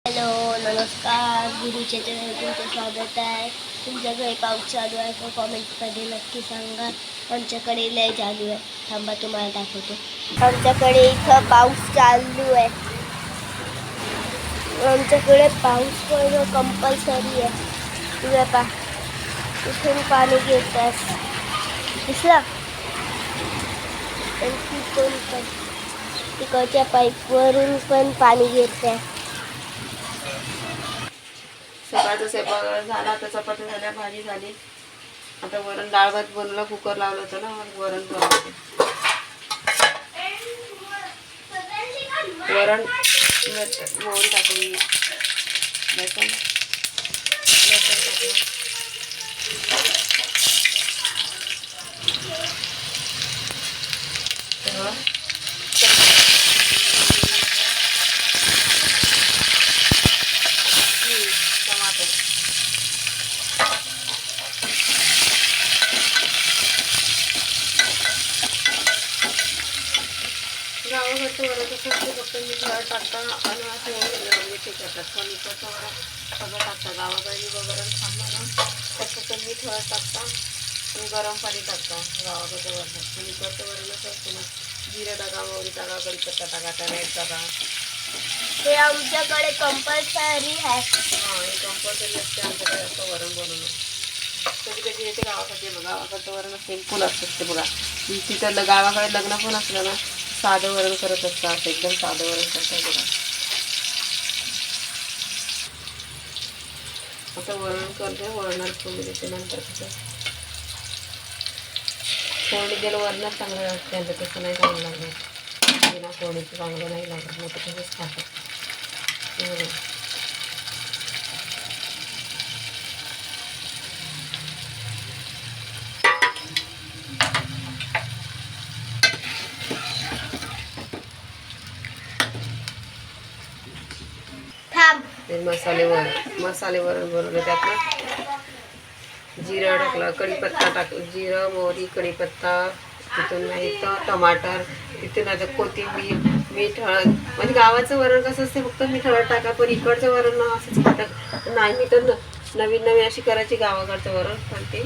Hello नमस्कार गुरुच्या channel तुमचं स्वागत आहे. तुमच्याकडे पाऊस चालू आहे का कॉमेंटमध्ये नक्की सांगा. आमच्याकडे लय चालू आहे. थांबा तुम्हाला दाखवतो. आमच्याकडे इथं पाऊस चालू आहे. आमच्याकडे पाऊस पडणं कंपल्सरी आहे. तुझ्या इथून पाणी घेतात दिसला तिथून पण तिकडच्या पाईपवरून पण पाणी घेत आहे. सकाळचा स्वयंपाक झाला, आता चपात्या झाल्या, भाजी झाली. आता वरण डाळ भात बनवला, कुकर लावलं होतं ना, वरण बनवते. वरण मोहरी टाकली, लसूण टाकलं, टमाटर गावाकडचं वरण कसं असते, फक्त मीठ टाकता आणि असं मिठी करतात. पण इकडचं वरण सगळं टाकतात. गावाकडे वरण थांबलं ना फक्त मीठ टाकता आणि गरम पाणी टाकता गावाकडचं वरण. आणि इकडचं वरण असं असतं ना, जिरे टाका, मोहरी टाका, कढीपत्ता टाका, टॅमॅटो टाका. हे आमच्याकडे कंपल्सरी आहे. हे कंपल्सरी असते आमच्याकडे असं वरण बनवणं. कधी कधी येते गावाकडे बघा, गावाकडचं वरण सिम्पल असतं ते बघा. तिथं गावाकडे लग्न पण असलं ना साधं वरण करत असतात, असं एकदम साधं वरण करतात बघा. आता वरण करते, वरणात फोडणी देते. नंतर कसं फोडणी दिलं वरणात चांगलं लागतं, त्यांचं तसं नाही चांगलं लागणार. बिना फोडणीचं चांगलं नाही लागत, मग ते तसंच खातात. ते मसाले वरण बनवलं. त्यात ना जिरं टाकलं, कढीपत्ता टाकलं, जिरं मोहरी कढीपत्ता, तिथून नाही तर टमाटर, तिथून आता कोथिंबीर, मीठ हळद. म्हणजे गावाचं वरण कसं असते, फक्त मीठ हळद टाका. पण इकडचं वरण असंच खातात. नाही मी तर नवीन अशी करायची गावाकडचं वरण. पण ते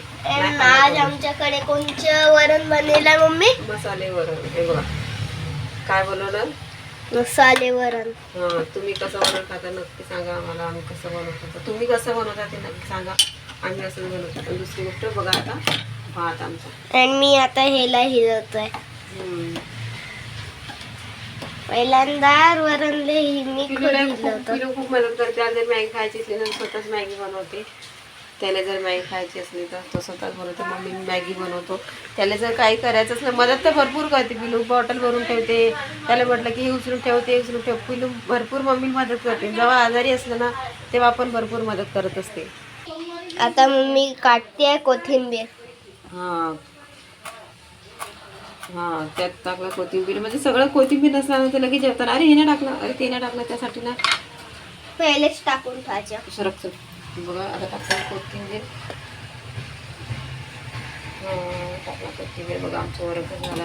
आज आमच्याकडे कोणचं वरण बनलेलं आहे मम्मी? मसाले वरण. हे बघा काय बनवलं, मसाले वरण. हां, तुम्ही कसं वरण खाता नक्की सांगा आम्हाला. आम्ही कसं बनवतो, तुम्ही कसं बनवता ते नक्की सांगा. आम्ही असं बनवतो. आणि दुसरी गोष्ट बघा, आता भात आमचा. आणि मी आता हेला हिरवतोय. पहिल्यांदा वरणले मी पिलू खूप मदत करते. आज जर मॅगी खायची असली तर स्वतःच मॅगी बनवते. त्याला जर मॅगी खायची असली तर तो स्वतःच बनवतो. मम्मी मॅगी बनवतो. त्याला जर काही करायचं असलं, मदत तर भरपूर करते. पिलू बॉटल भरून ठेवते. त्याला म्हटलं की हे उचलून ठेवते, उचलून ठेव. पिलू भरपूर मम्मी मदत करते. जेव्हा आजारी असलं ना तेव्हा पण भरपूर मदत करत असते. आता मम्मी काटते कोथिंबीर. हां, त्यात टाकलं कोथिंबीर. म्हणजे सगळं कोथिंबीर नसल्यानंतर लगेच जेवताना अरे हे नाही टाकलं, अरे ते नाही टाकलं. त्यासाठी ना पहिलेच टाकून ठेवायचं. सरकचं बघा. आता टाकलं कोथिंबीर. टाकला कोथिंबीर. बघा आमचं वरण कसं झाला,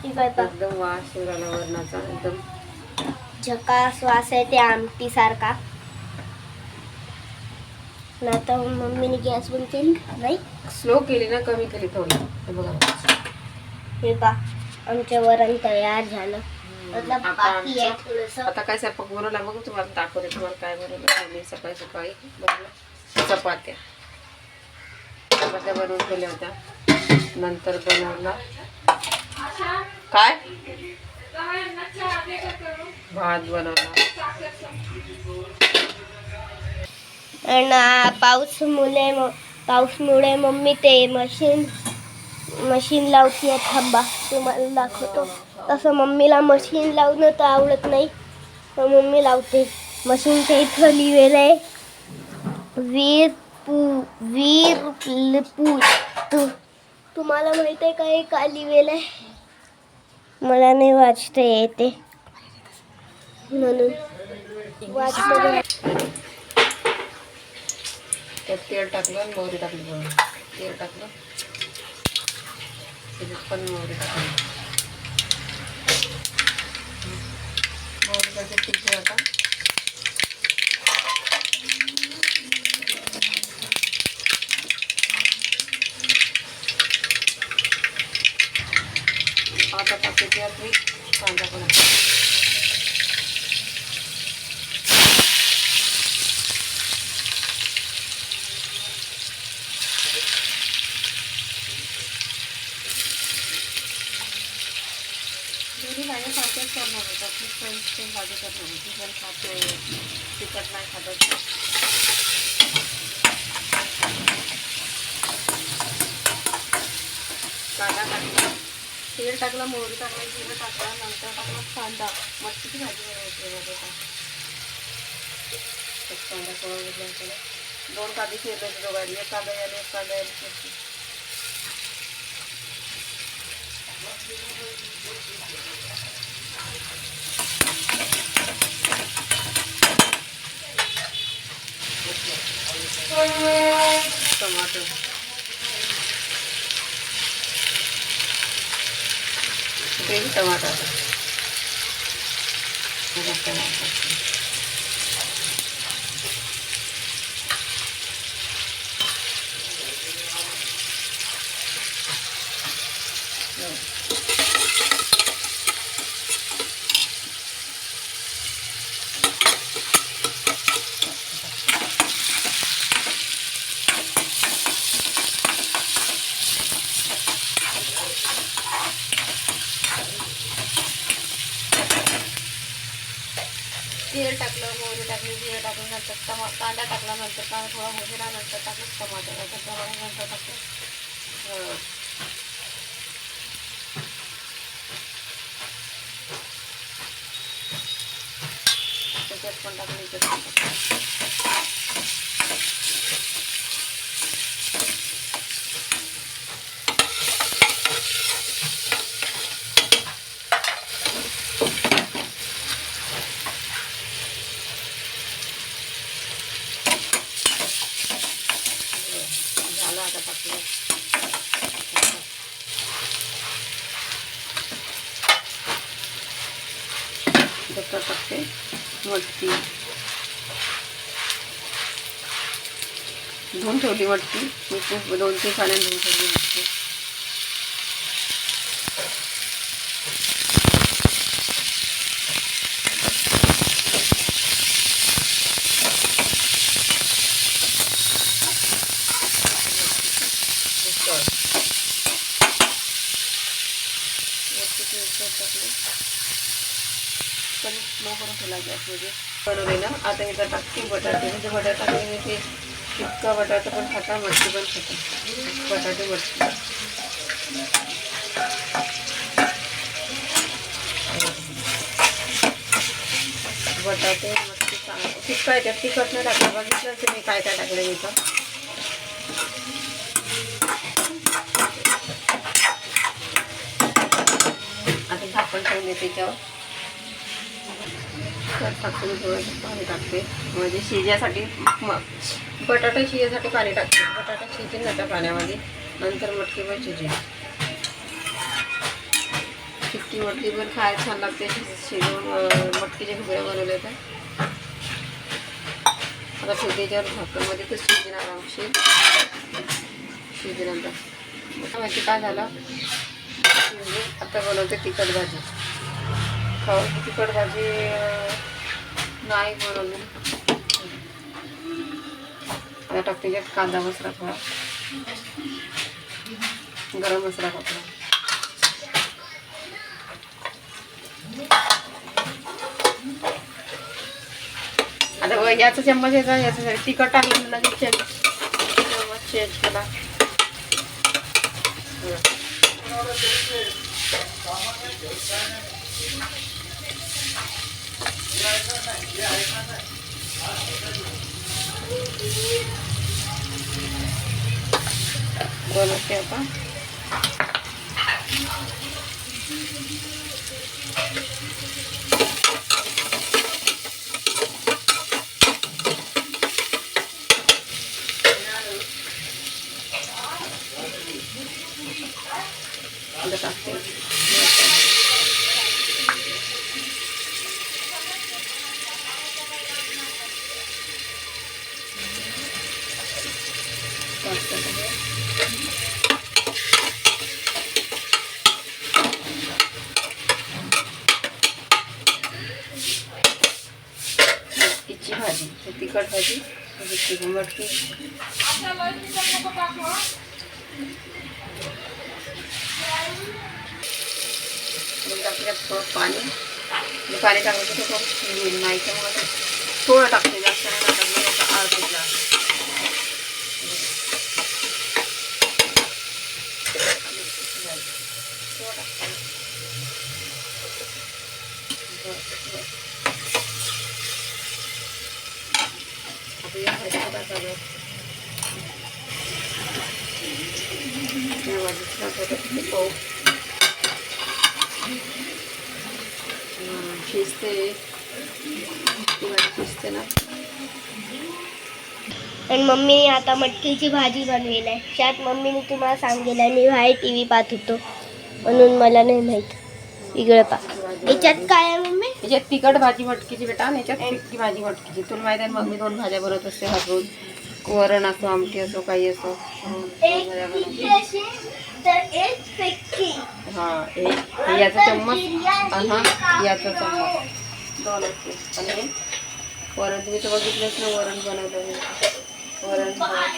एकदम वास आला वरणाचा. एकदम झकास वास आहे ते आमटी सारखा. ना तर मम्मीने गॅस बंद केली नाही, स्लो केली ना, कमी केली थोडी. हे बघा, हे पा आमचं वरण तयार झालं. आता काय स्वयंपाक बनवला बघू, तुम्हाला दाखवते. तुम्हाला काय बनवलं मी सकाळी बनवलं चपात्या बनवून ठेवल्या होत्या. नंतर बनवला काय भात बनवला. आणि पाऊसमुळे मम्मी ते मशीन लावते. थांबा तुम्हाला दाखवतो. तसं मम्मीला मशीन लावणं तर आवडत नाही, तर मम्मी लावते. मशीनच्या इथं लिहिलेलं आहे वीरपूर. तुम्हाला माहित आहे काय का लिहिलेलं आहे? मला नाही वाचता येते म्हणून वाचलं. त्यात तेल टाकलं, मोहरी टाकली. तेल टाकलं, त्याच्यात पण मोहरी टाकली. मोहरी मस्तपैकी शिजले आता. आता टाकायची आपली कांदा पण आहे. दोन्ही भाज्या सारख्याच करणार होत. आपली सेम भाजी करणार होती. पण खाते तिखट नाही खात. कांदा टाकला, तेल टाकलं, मोहरी टाकला, जिरं टाकला, नंतर टाकला कांदा. मच्छीची भाजी बनवायची. कांदा करून घेतला. 2 कांदे चिरले दोघांनी. एक कांदा यायला, एक कांदा यायला. टमाटर, ग्रीन टमाटर, तेल टाकलं, मोहरी टाकली, जिरं टाकलं, नंतर कांदा टाकला, नंतर कांदा थोडा होऊन नंतर टाकलं टमाटर, नंतर टाकलं त्याच्यात पण टाकलं. झालं आता टाकलं. त्याच्यात टाकते मटकी. धुवून ठेवली मटकी. मी 2-3 पाण्याने धुवून ठेवली मटकी. स्लो करून ठेवला गॅसमध्ये. बनवलेला आता इथं टाकते बटाटे. म्हणजे बटाटे टाकले ते इतका बटाटा पण खाता, मटकी पण खाता. बटाटे मटकी बटाटे मटकी चांगलं तिखट आहे. त्यात तिखट नाही टाकलं. बघितलं की मी काय काय टाकलं इथं. आता झाकण ठेवले त्याच्यावर. टाकून थोडंसं पाणी टाकते. म्हणजे शिजण्यासाठी बटाटा शिजण्यासाठी पाणी टाकते. बटाटा शिजेल ना त्या पाण्यामध्ये. नंतर मटकी पण शिजेल. चिक्की मटकी पण खायला छान लागते. शिजवून मटकीच्या घुगऱ्या बनवल्या तर आता त्याच्यावर झाकणमध्ये तर शिजेल आरामशीर. शिजेल आता माहिती काय झालं. म्हणजे आता बनवते तिखट भाजी. तिखट भाजी नाही बनवली. आता टाकते त्यात कांदा मसाला, थोडा गरम मसाला टाकला. आता याचा चम्मच याचा याच्यासाठी तिखट टाकलं लगेच चम्मच चेंज केला. बनवते आता. टाकते मस्त वाटतं सगळं. मटकीची भाजी, तिखट भाजी, मटकी. टाकल्यात पाणी टाकायचं थोडं नाही तर मग थोडं टाकते, जास्त नाही टाकलं. अर्धा ग्लास शिजते शिजते ना. आणि मम्मीने आता मटकीची भाजी बनवली आहे. त्यात मम्मीने तुम्हाला सांगितलं मी बाहेर TV पाहत होतो म्हणून मला नाही माहीत. इकडे पा याच्यात काय आहे मम्मी? याच्यात तिखट भाजी मटकीची बेटा आणि याच्यात फिक्की भाजी मटकीची. तुला माहिती आहे मग मी 2 भाज्या बनवत असते हररोज. वरण असो, आमटी असो, काही असो. हा याचा चम्मच आणि हा याचा चम्मच 2 असते. आणि वरण तुम्ही तर बघितलंच ना, वरण बनवलं वरण भात.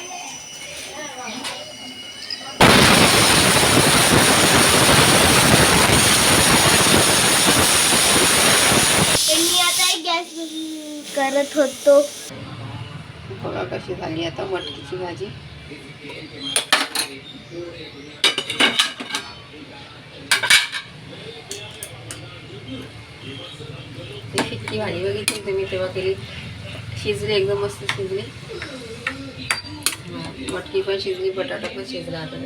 मी आता गॅस करत होतो. बघा कशी झाली आता मटकीची भाजी. ती फिक्की भाजी बघितली तुम्ही तेव्हा केली, शिजली एकदम मस्त शिजली. मटकी पण शिजली, बटाटा पण शिजला आता.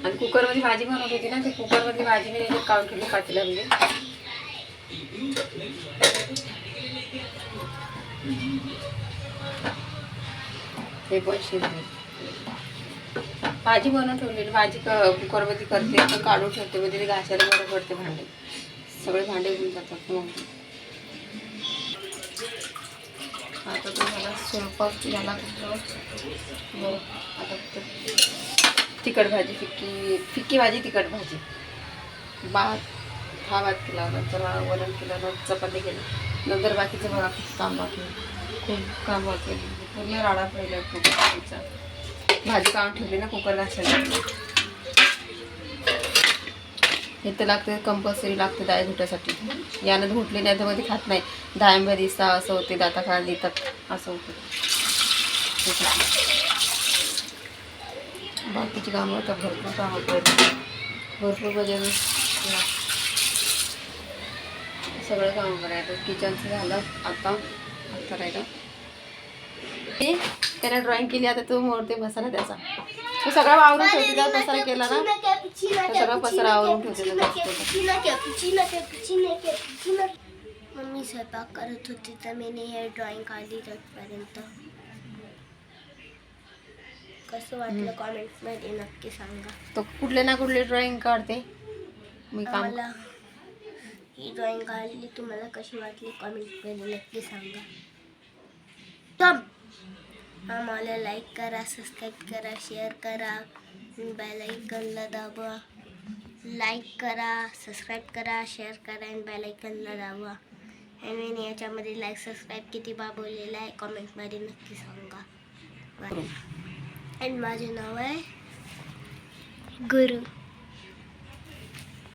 आणि कुकरमध्ये भाजी बनवत होती ना, ती कुकरमधली भाजी मी याच्यात काढून ठेवली पातेल्यामध्ये. हे पण शिजले. भाजी बनवून ठेवलेली, भाजी कुकरमध्ये करते तर काढून ठेवते, म्हणजे ते घासायला बरं पडते. भांडे सगळे भांडे घेऊन जातात मग. आता तो झाला स्वयंपाक झाला बरं. आता तिखट भाजी, फिक्की भाजी, तिखट भाजी, भात केला, नंतर वरण केलं, नंतर चपाती केली, नंतर बाकीचं बघा खूप काम बाकी, खूप काम बाकी. पूर्ण राडा पडला कुकरचा. भाजी काढून ठेवली ना कुकर घासायला. हे तर लागते, कंपल्सरी लागते डाळ धुट्यासाठी. यानं धुटली नाही तर मध्ये खात नाही. डाळिंब दिसता असं होते, दाताखाली देतात असं होतं. बाकीची कामं तर भरपूर कामं करतात, भरपूर बजावून सगळं काम करायचं. किचनचं झालं आता करायचं. ते त्याने ड्रॉइंग केली, आता तो मोडते पसारा त्याचा. तो सगळा आवरून ठेवते, त्या पसारा केला ना तो सगळा पसारा आवरून ठेवते. मम्मी स्वयंपाक करत होती तर मी हे ड्रॉइंग काढली आजपर्यंत. कसं वाटलं कॉमेंट्समध्ये नक्की सांगा. तो कुठले ना कुठले ड्रॉइंग काढते. मी मला ही ड्रॉइंग काढली तुम्हाला कशी वाटली कॉमेंटमध्ये नक्की सांगा. आम्हाला लाईक करा, सबस्क्राईब करा, शेअर करा, बेल आयकॉनला दाबा. लाईक करा, सबस्क्राईब करा, शेअर करा आणि बेल आयकॉनला दाबा. आणि मी याच्यामध्ये लाईक सबस्क्राईब किती बोललेलं आहे कॉमेंटमध्ये नक्की सांगा. आणि माझे नाव आहे गुरु.